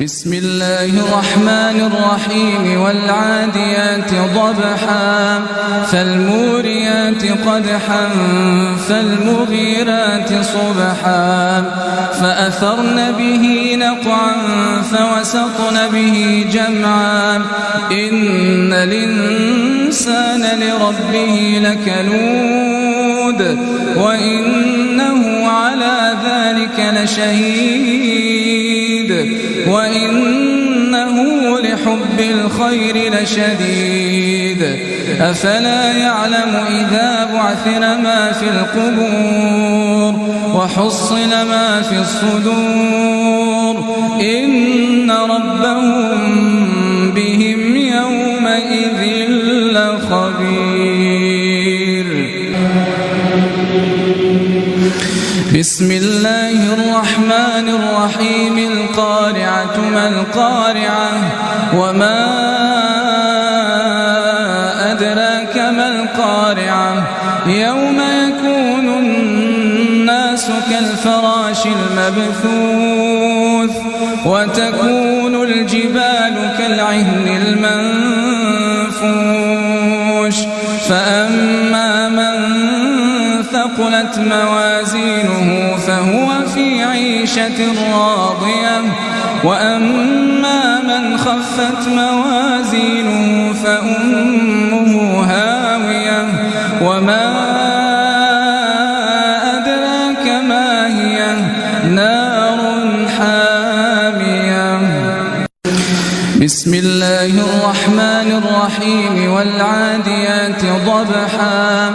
بسم الله الرحمن الرحيم والعاديات ضبحا فالموريات قدحا فالمغيرات صبحا فأثرن به نقعا فوسطن به جمعا إن الإنسان لربه لكنود وإنه على ذلك لشهيد وإنه لحب الخير لشديد أفلا يعلم إذا بعثر ما في القبور وحصل ما في الصدور إن ربهم بهم يومئذ لخبير. بسم الله الرحمن الرحيم القارعة ما القارعة وما أدراك ما القارعة يوم يكون الناس كالفراش المبثوث وتكون الجبال كالعهن المنفوش فأما من ثقلت موازينه فهو في عيشة راضية وأما من خفت موازينه فأمه هاوية وما أدراك ما هي نار حامية. بسم الله الرحمن الرحيم والعاديات ضبحا